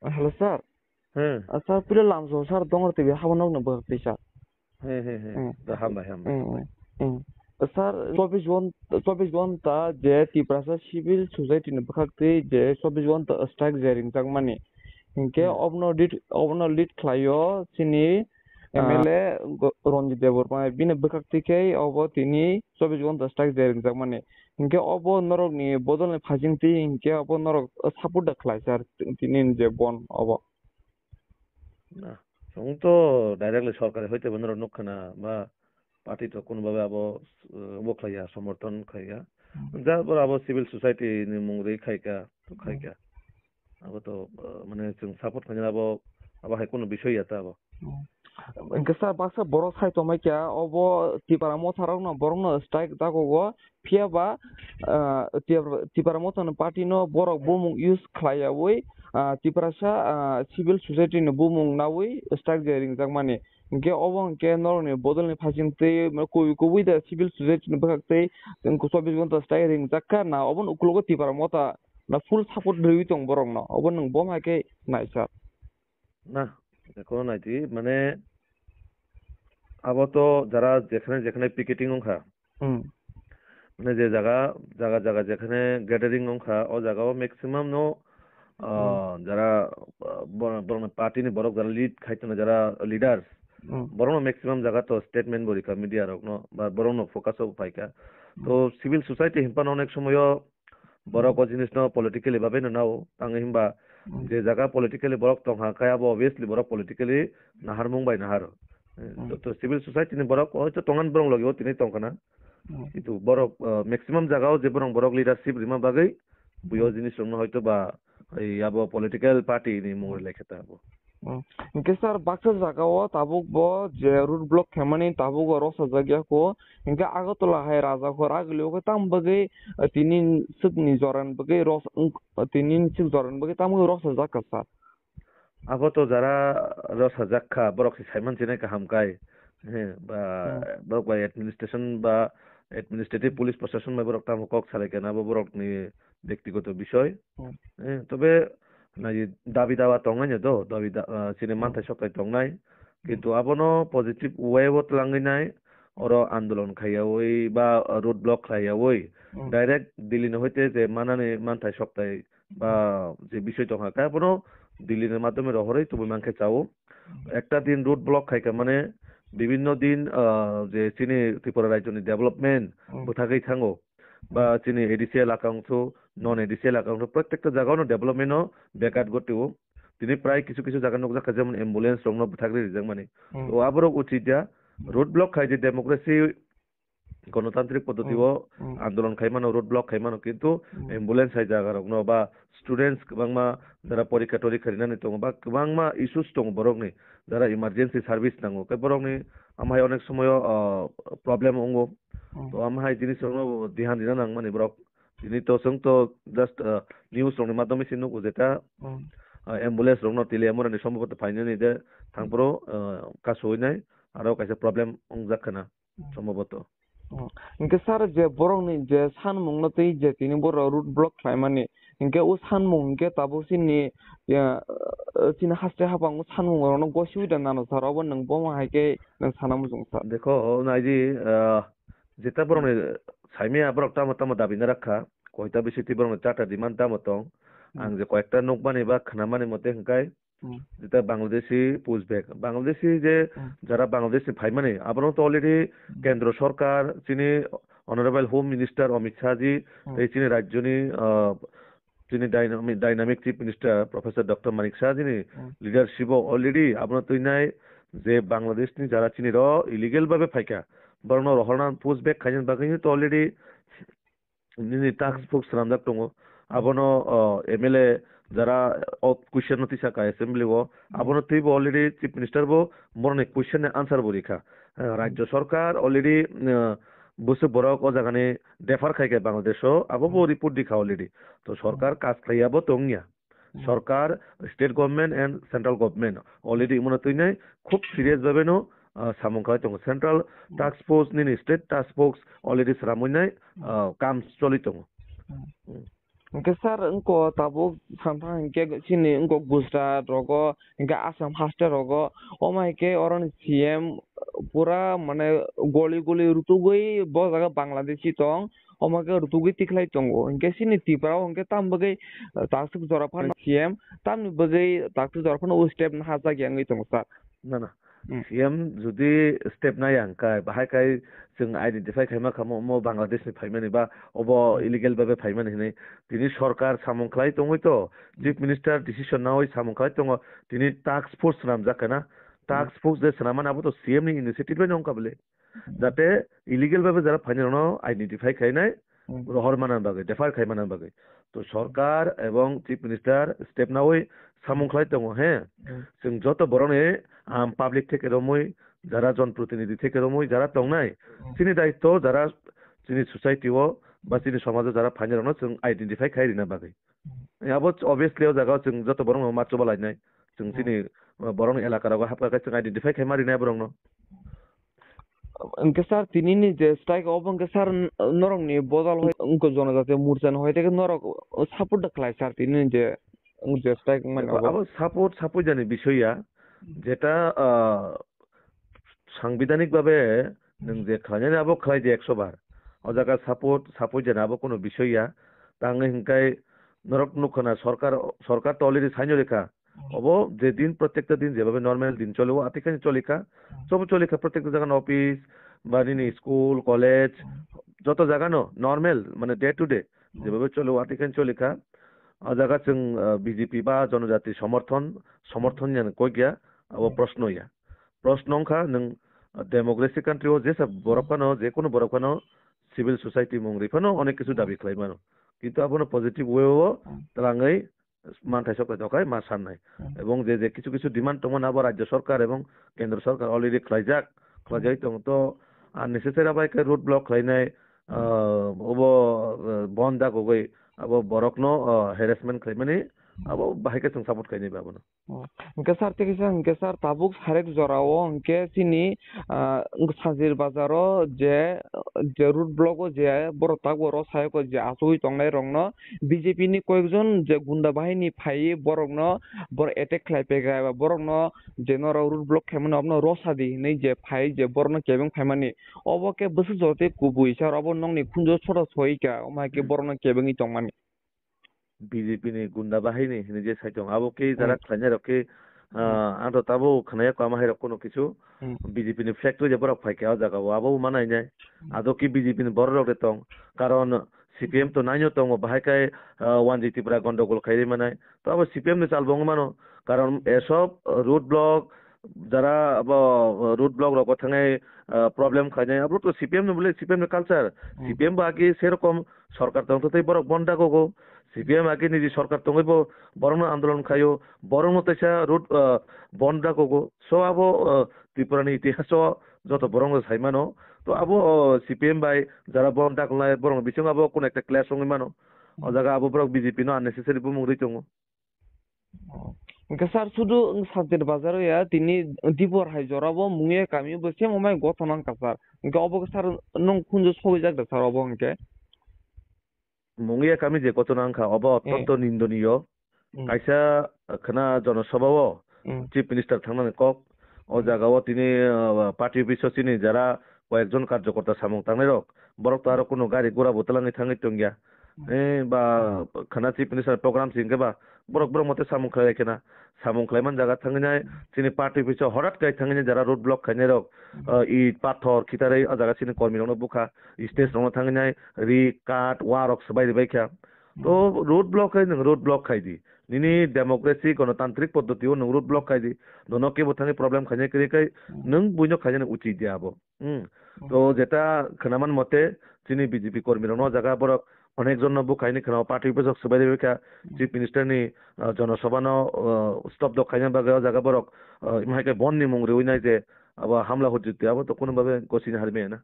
Hello sir. হ্যাঁ Sir pila lamso sir dongor tibi habanok na bakti sir. হ্যাঁ হ্যাঁ হ্যাঁ তো হামবাই হামবাই হামবাই Sir 24 ঘন্টা যে Tiprasa civil society ni bakti je 24 ঘন্টা strike jaring tak mani. Hinke হুম obno lead khlayo sini MLA Ronjit Deborma bine bakti ke obo tini 24 ঘন্টা strike jaring tak mani. Hinke obo norok ni bodol ni phajingti hinke obo norok support da khlai sir tini je bon obo. না song তো directly সরকারে হইতে বন্ধুরা নক্ষনা বা party তো কোনোভাবে আবো বকলাইয়া সমর্থন খাইয়া যারপর আবো সিভিল সোসাইটি ni mungri খাইকা তো খাইকা আবো তো মানে সাপোর্ট খাইয়া আবো আবো হাই কোনো বিষয় আছে আবো Gesa baksa borok sai to mai kya obo tipara mo tharok no borok no strike da go phia ba tipara mo tan party no borok bumung use khlaya oi tipara sa civil society no bumung na oi strike jaring jak mane ke obo ke nor ni bodol ni phasing te ko wi da civil society no bakak te ko 24 ঘন্টা strike ring jakka na obon uklogo tipara mo ta na full support rui tong borok no obon nang bom ha ke naisa না কোনো নাইতি মানে আবো তো যারা যেখানে যেখানে picketing অংখা মানে যে জায়গা জায়গা জায়গা যেখানে গ্যাদারিং অংখা ও জায়গাও ম্যাক্সিমাম নো যারা বড় পার্টি বড় যারা লিড খাইতো না যারা লিডার বড় ম্যাক্সিমাম জায়গা তো স্টেটমেন্ট বরিকা মিডিয়া রক ন বা বড় ফোকাস পাইকা তো সিভিল সোসাইটি হিম্পান অনেক সময় বড় জিনিস ন পলিটিক্যালি ভাবে নাও তাঙ্গে হিমবা যে জায়গা পলিটিক্যালি বড় তংহা কায়াবো অবভিয়াসলি বড় পলিটিক্যালি নাহার মুংবাই নাহার তো সিভিল সোসাইটি ni বড় হয়তো তঙ্গান বরং লগেও তিনি তংখানা কিন্তু বড় ম্যাক্সিমাম জায়গাও যে বরং বড় লিডারশিপ রিমা বাগৈ বুয়ো জিনিস রং হয়তো বা এই আবো পলিটিক্যাল পার্টি ni মুংরে লেখাতে হবো Ingke sar baksa jagao tabuk bo je root block kemani tabuk rosa jagya ko ingke agotola hai raja ko ragli ko tam bagai tinin sik ni joran bagai ros tinin sik joran bagai tam rosa jakka sar আবো তো যারা রসা জাক্ষা বরক সাইমান চিনে কাহামকাই হ্যাঁ বা বরক বা administration বা administrative police প্রশাসন বা বরক তাম কক সালে কেনা বা বরক নি ব্যক্তিগত বিষয় হ্যাঁ তবে না দাবি দাওয়া তংনাই তো দাবি চিনে মানথাই সকাই তংনাই কিন্তু আবনো পজিটিভ ওয়েবত লাঙ্গি নাই ওর আন্দোলন খাইয়া ওই বা রোড ব্লক খাইয়া ওই ডাইরেক্ট দিল্লি হইতে যে মানানি মানথাই সপ্তাহে বা যে বিষয় তংহা কাবনো দিল্লির মাধ্যমে রহরেই তুমি মাংকে চাও একটা দিন রুট ব্লক খাইকা মানে বিভিন্ন দিন যে চিনি ত্রিপুরা রাজ্যনি ডেভেলপমেন্ট কোথাকেই থাঙ্গো বা চিনি এডিসিএল একাংশ নন এডিসিএল একাংশ প্রত্যেকটা জায়গানো ডেভেলপমেন্টও বেকার গতেও তিনি প্রায় কিছু কিছু জায়গা নক জায়গা যেমন অ্যাম্বুলেন্স রং থাকলে রিজাং মানে তো আবারও উচিত যা রোড ব্লক খাই যে ডেমোক্রেসি গণতান্ত্রিক পদ্ধতিও আন্দোলন খাইমানো রোড ব্লক খাইমানো কিন্তু অ্যাম্বুলেন্স হাই জায়গা রং বা স্টুডেন্টস গোबांमा যারা পরীক্ষা টরীক্ষা রিনানি দङ বা गोबांमा ইস্যুস দङ বরকনি যারা ইমার্জেন্সি সার্ভিস নাঙ্গো কে বরকনি আমায় অনেক সময় প্রবলেম অঙ্গো তো আমায় জিনিস ধ্যান দিনা নাং মানে বরক যিনি তো সং তো জাস্ট নিউজ রংनि মাধ্যমে সিনুকু যেটা অ্যাম্বুলেন্স রং তিলে এমন সম্ভবত ফাইনানি দে থাংপ্রো কাসইনাই আরো কাইসে প্রবলেম অংজাখানা সম্ভবত Ingke sar je borong ni je san mung na tei je tini bor root block mani ingke u san mung ingke tabu sini ya sini haste habang san mung ro no gosi udan nano sar obon nang boma haike nang sanam jung sar দেখো নাইজি যেটা বরং সাইমে আবার তামো তামো দাবি না রাখা কয়টা বেশি তি বরং চারটা ডিমান্ড দামো তং আং যে কয়েকটা নক বানি বা খানামানি মতে হংকাই যেটা বাংলাদেশি পুষবেক বাংলাদেশি যে যারা বাংলাদেশি ভাই মানে আবারও তো অলরেডি কেন্দ্র সরকার যিনি honourable home minister Amit Shahji এই চিনি রাজ্যনি যিনি dynamic chief minister professor doctor Manik Saha যিনি লিডারশিপ অলরেডি আপনার তৈনাই যে বাংলাদেশনি যারা চিনি র ইলিগেল ভাবে ফাইকা বরং রহনান পোস্ট ব্যাক খাইছেন বাকি তো অলরেডি নিনি টাস্ক ফোর্স রামদাক দङ আবনো এমএলএ যারা কুইশন নতি সাকা অ্যাসেম্বলি ও আবনো তুই অলরেডি চিফ মিনিস্টার বো মরনে কুইশন আনসার বরিখা রাজ্য সরকার অলরেডি বসে বড় ক জাগানে ডেফার খাইকে বাংলাদেশ আবো বো রিপোর্ট দিখা অলরেডি তো সরকার কাজ খাইয়াবো তংনিয়া সরকার state government and central government already মনে তুই নাই খুব সিরিয়াস ভাবে নো সামং খাই দङ সেন্ট্রাল টাস্ক ফোর্স নিনি স্টেট টাস্ক ফোর্স অলরেডি সারামুই নাই কাম চলি দङ Engke sar engko tabuk samtang engke sini engko Gujarat rogo engke Assam haste rogo omai ke oron CM pura mane goli goli rutugui bo jaga Bangladeshi tong omake rutugui tiklai tongo engke sini Tripura engke tam bagai taksuk joraphan CM tam bagai taksuk joraphan o step na haja gyang tongo sar. ना ना CM जुदि step नायां काय बाहाय काय जों identify खायमा खामो मो बांग्लादेशनि फाइमानि बा अब इलिगेल बाबे फाइमानि हिनै दिनै सरकार सामंख्लाय दङै तो चिफ मिनिस्टार डिसिसन नावै सामंख्लाय दङ दिनै टास्क फोर्स नाम जाखाना टास्क फोर्स जे सनामान आबो तो CM नि इनिशिएटिभ बै नंकाबले जाते इलिगेल बाबे जरा फाइनानो आइडेन्टिफाइ खायनाय हरमाना बागै डेफार खायमाना बागै तो सरकार एवं चिफ मिनिस्टार स्टेप नावै सामंख्लाय दङ हे जों जत बरने पाब्लिक থেকে রমই যারা জনপ্রতিনিধি থেকে রমই যারা তংনাই তিনি দায়িত্ব যারা তিনি সোসাইটিও বা তিনি সমাজে যারা ফাইনাল जों आइडेन्टिफाइ खायरिना बागै याबो अबवियसलि जागा जों जत बरं मात्र बालायनाय जों तिनि बरं एलाकाराव हाबका जों आइडेन्टिफाइ खायमारिनाय बरं engke sar tini ni je strike ob engke sar norong ni bodal hoy engko jonajate murjan hoy teke norok support klai sar tini je je strike মানে আবার সাপোর্ট সাপোর্ট জানি বিষয়য়া যেটা সাংবিধানিক ভাবে নों যে খাইনাनै আবো খাই যে 100 বার ও জায়গা সাপোর্ট সাপোর্ট জানি আবো কোনো বিষয়য়া তাঙ্গে হিংকাই নরক নুখনা সরকার সরকার তো অলরেডি সাইন রেখা অবো যে দিন প্রত্যেকটা দিন যেভাবে নরমাল দিন চলে ও আতিকানি চলিকা সব চলিকা প্রত্যেকটা জায়গা অফিস বা নিনি স্কুল কলেজ যত জায়গা নরমাল মানে ডে টু ডে যেভাবে চলে ও আতিকানি চলিকা জায়গা जों বিজেপি বা জনজাতি সমর্থন সমর্থন জানি কই গিয়া আবো প্রশ্ন ইয়া প্রশ্ন অংখা नों डेमोक्रेसी कान्ट्रियाव जेसा बरफानो जे कोनो बरफानो सिविल सोसाइटी मंग्रिफानो अनेक किछु दाबि खालायमानो किन्तु आबोनो पजिटिव वेव तलाङै मानथाय सरकार दखाय मा साननाय এবং যে কিছু কিছু ডিমান্ড তমন আবার রাজ্য সরকার এবং কেন্দ্র সরকার অলরেডি খাইজাই দं তো আননেসেসারি আবাইকে রুট ব্লক খাইনাय अब बन्द जागोगै अब बरकनो हेरेसमेन्ट खालामनानै अब बाहायके जों सापर्ट खालामनाय बाबोनो engke sar teke sa engke sar tabuk sarek jorao engke sini sajir bazaro je root block o je boro tak boro sayko je asui tongnai rongno BJP ni koyekjon je gunda bahini phai borokno bor attack khlaipega ba borokno je noro root block khaimano abno rosadi nei je phai je borno kebeng phaimani obo ke busu jote kubui sar obo nongni khunjo chota soika omai ke borno kebengi tongmani BJP ni gunda bahini ni je saitong abo ke jara khanya roke ando tabo khanya ko amahai rok kono kichu BJP ni factory je borok phaike jaga abo manai nai ado ki BJP ni bor rok tong karon CPM to nainyo tong bahai kai 1GT pra গন্ডগোল খাইরে মানায় তো আবার CPM নি চালবং মানো কারণ এসব root block যারা root block rock থাঙাই problem খাইনায় আবার তো CPM নি বলে CPM নি কালচার CPM বা আগে সেরকম সরকার তখন তো বড় বন্ডা গো CPM আগে নিজে সরকার তঙ্গইব বরং আন্দোলন খাইও বরং তেসা রুট বন্ডা গো সো আবো ত্রিপুরানি ইতিহাস যত বরং সাইমানো তো আবো CPM বাই যারা বন্ডা গলাই বরং বিসং আবো কোন একটা ক্লাস সঙ্গে মানো ও জায়গা আবো বরং BJP নো আননেসেসারি বুমুং রিতং engke sar sudu sajir bazaro ya tini dibor hai jorabo munge kami bose momai gotonan kasar engke obo sar nong khunjo sobi jak sar obo engke মুঙিয়া কামি যে কত নাংখা অব অত্যন্ত নিন্দনীয় কাইসা খানা জনসভাও চিফ মিনিস্টার থাংনাनै কক ও জায়গাও তিনি পার্টি অফিসও চিনি যারা কয়েকজন কার্যকর্তা সামং থাংনাই রক বরক তো আরো কোনো গাড়ি ঘোড়া বোতলানি থাঙै টঙ্গিয়া বা খানা চিফ মিনিস্টার প্রোগ্রাম সিংকে বা বরক বরক মতে সামং খাই কেনা সামং খাইমান জায়গা থাঙিনাय চিনি পার্টি অফিসও হঠাৎ গাই থাঙিনাय যারা রোড ব্লক খাইনাय রক ইট পাথর খিতাरै জায়গা চিনি কর্মী রং বুখা স্টেজ রং থাঙিনাय রি কাট ওয়ারক সবাই বাইখা তো রোড ব্লক খাই নং রোড ব্লক খাইদি নিনি ডেমোক্রেসি গণতান্ত্রিক পদ্ধতিও নং রোড ব্লক খাইদি দনকে বথানি প্রবলেম খাইনাय করিকাই নং বুইনো খাইনাय উচিত দিয়াবো তো যেটা খানামান মতে চিনি BJP কর্মী রং জায়গা বরক অনেকজন বুখাইনি খানাও পার্টি অফিসক সবাই বাইখা চিফ মিনিস্টারনি জনসভানো স্তব্ধ খাইনাय বাগে জায়গা বরক ইমাইকে বননি মুংরি উইনাই যে আবার হামলা হচ্ছে আবার তো কোনোভাবে গছিনি হারবে না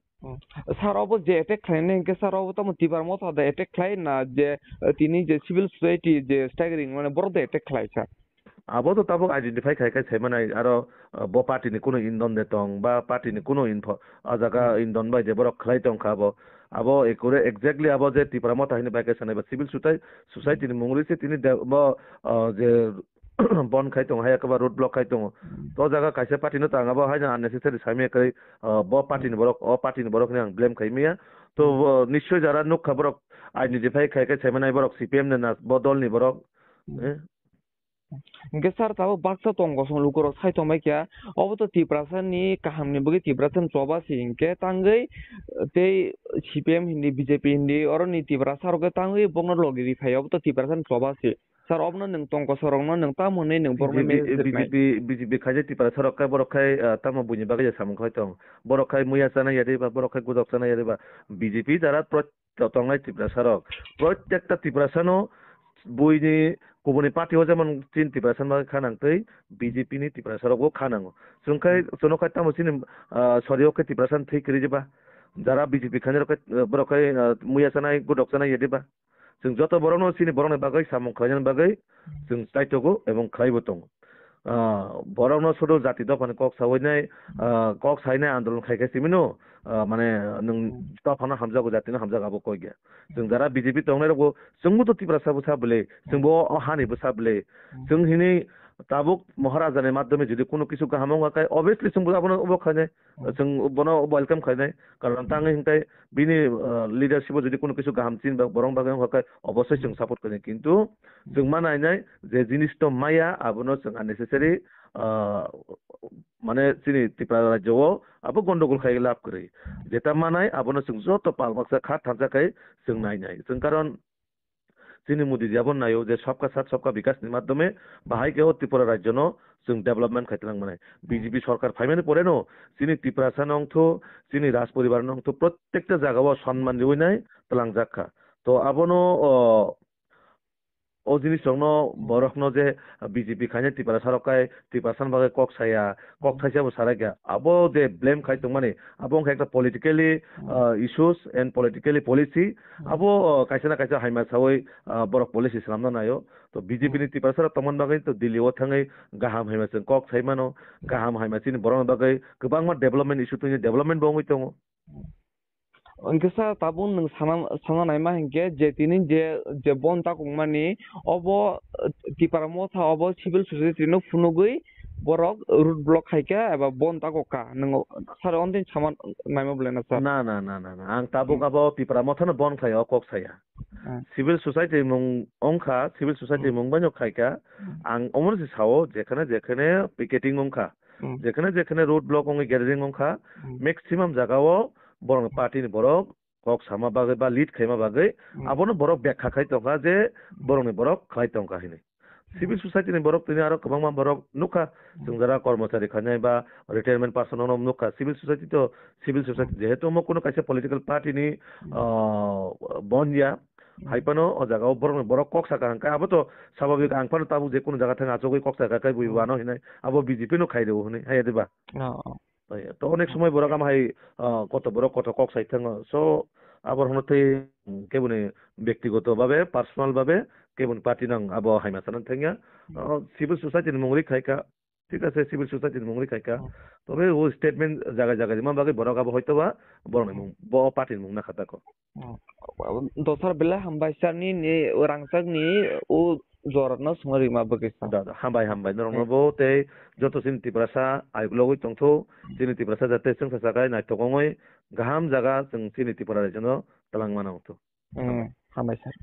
স্যার অব যে অ্যাটাক খাইনে কে স্যার অব তো তিবার মত দা অ্যাটাক খাই না যে তিনি যে সিভিল সোসাইটি যে স্ট্যাগারিং মানে বড় অ্যাটাক খাই স্যার আবো তো তাবো আইডেন্টিফাই খাই সাইমানাই আরো ব পার্টিনি কোনো ইন্ধন দেতং বা পার্টিনি কোনো ইনফো আজাগা ইন্ধন বাই যে বড় খাই তং খাবো abo ekore exactly abo je tipara mota hini baike sanai ba civil society ni mungri tini bo je bon khai tong haya ka road block khai tong to jaga kaisa party no tanga ba haja unnecessary saime kai bo party ni borok o party ni borok ni ang blame khai miya to নিশ্চয় যারা nook খাবরক identify খাই খাই সাইমানাই বরক CPM নে না বদল ni borok Hingke sar tabo baksa tongo song lukoro sai tomai kya obo to tiprasan ni kaham ni bugi tiprasan coba si hingke tangai te CPM hindi BJP hindi oro ni tiprasar ke tangai bongno logi di phai obo to tiprasan coba si sar obno neng tongko sorong no neng tamone neng borme BJP খাই যে tiprasar kai borok kai tamo buini bagai samung khai tong borok kai muya sana yade ba borok khai gudok sana yade ba BJP যারা tongai tiprasarok প্রত্যেকটা tiprasano buini kubuni party ho যেমন 3% বা খানাং তৈ BJP নি 3% গো খানাং জংখাই জনখাই তামো সিনি সরিও কে 3% থৈ করি যেবা যারা BJP খানের কে বরখাই মুয়া সানাই গুডক সানাই yedeবা जों যত বরনো সিনি বরনে বাগৈ সামং খাইজন বাগৈ जों তাইতগো এবং খাইবো তং বরনো ছোট জাতি দফানে কক সাওইনাই কক সাইনাই আন্দোলন খাইকে সিমিনো মানে नों दफाना हामजागो जातिनो हामजागाबो कय गया जों जारा बिजेपि दंनाय रगो जोंबो तो तिप्रासाबो साबले जोंबो हानिबो साबले जों हिनि ताबुक महाराजानि माध्यमे যদি কোনো কিছু গাহামং আকাই অবভিয়াসলি जोंबो आबनो अबो खायनाय जों बनो वेलकाम खायनाय कारण तांगे हिंताय बिनि लिडारशिपो যদি কোনো কিছু গাহাमसिन बा बरं बागै हकाय अबশ্যই जों सापर्ट खायनाय किन्तु जों मा नायनाय जे जिनिस तो माया आबनो जों अननेसेसारि মানে চিনি ত্রিপুরা রাজ্যও আবো গন্ডগোল খাই লাভ করে যেটা মানায় আবনো जों যত পালমাকসা খা থামজাকাই जों নাইনাই जों কারণ চিনি মোদি যাবন নাইও যে সবকা সাথ সবকা বিকাশ মাধ্যমে বাহাই কেও ত্রিপুরা রাজ্য ন जों डेभेलपमेंट খাইতলাং মানে বিজেপি সরকার ফাইমানে পড়ে নো চিনি ত্রিপুরা সানংথ চিনি রাজ পরিবার নংথ প্রত্যেকটা জায়গাও সম্মান দিই নাই তলাং জাখা তো আবনো ও জিনিস জন্য বরফনো যে বিজেপি খাইনে ত্রিপুরা সরকার ত্রিপুরাসান বাগে কক সাইয়া কক থাইসাবো সারাইয়া আবো যে ব্লেম খাইতো মানে আবো একটা politically issues and politically policy আবো কাইসা না কাইসা হাইমা সাওই বরফ পলিসি সামনা নাयो তো বিজেপি নি ত্রিপুরা সরকার তমন বাগে তো দিল্লিও থাঙै গাহাম হাইমাসিन কক সাইমাनो गाहाम हाइमासिन बरन बागै गोबां मा डेभेलपमेंट इस्यु तो डेभेलपमेंट बङै दङ Angkasa tabun nang sana naima hingke jetini je bon ta kongmani obo tiparamo tha obo civil society no funugui borok root block haike eba bon ta koka nang sar ondin saman naima blena sar na ang tabuk abo tiparamo tha no bon khayo kok saya civil society mung ongkha civil society mung banyo khaika ang omor si sao jekhane picketing ongkha jekhane road block ongi gathering ongkha maximum jagao borong party ni borok kok sama bagai ba lead khaima bagai abono borok bekha khai tongka je borong ni borok khai tongka hini civil society ni borok tini aro kabang ma borok nukha जों যারা কর্মচারী খানাই বা retirement person নukha civil society যেহেতু mo কোনো কাইসা political party নি বনয়া হাইপানো ও জায়গা borok kok saka hangkai abo to স্বাভাবিক angpano tabu je কোনো জায়গা থেকে আচগই kok saka kai buiwano hinai abo BJP no খাই দেবো হনি হাই দেবা তো অনেক সময় বড় কাম হাই কত বড় কত কক সাইড থাঙ্গ সো আবার হনতে কেবনে ব্যক্তিগত ভাবে পার্সোনাল ভাবে কেবন পার্টি নং আবো হাইমা সানান থাঙ্গা সিভিল সোসাইটির মংরি খাইকা ঠিক আছে সিভিল সোসাইটির মংরি খাইকা তবে ও স্টেটমেন্ট জায়গা যেমন বাকি বড় কাব হয়তো বা বড় মুং ব পার্টির মুং না খাতাকো দসার বেলা হামবাইসারনি ni rangsakni o jorno sungari ma bagisa da hambai normo te joto sin tiprasa ai logoi tongtho sin tiprasa jate sing sasakai nai tokongoi gaham jaga sing sin tipara jono talang manau to hambaisar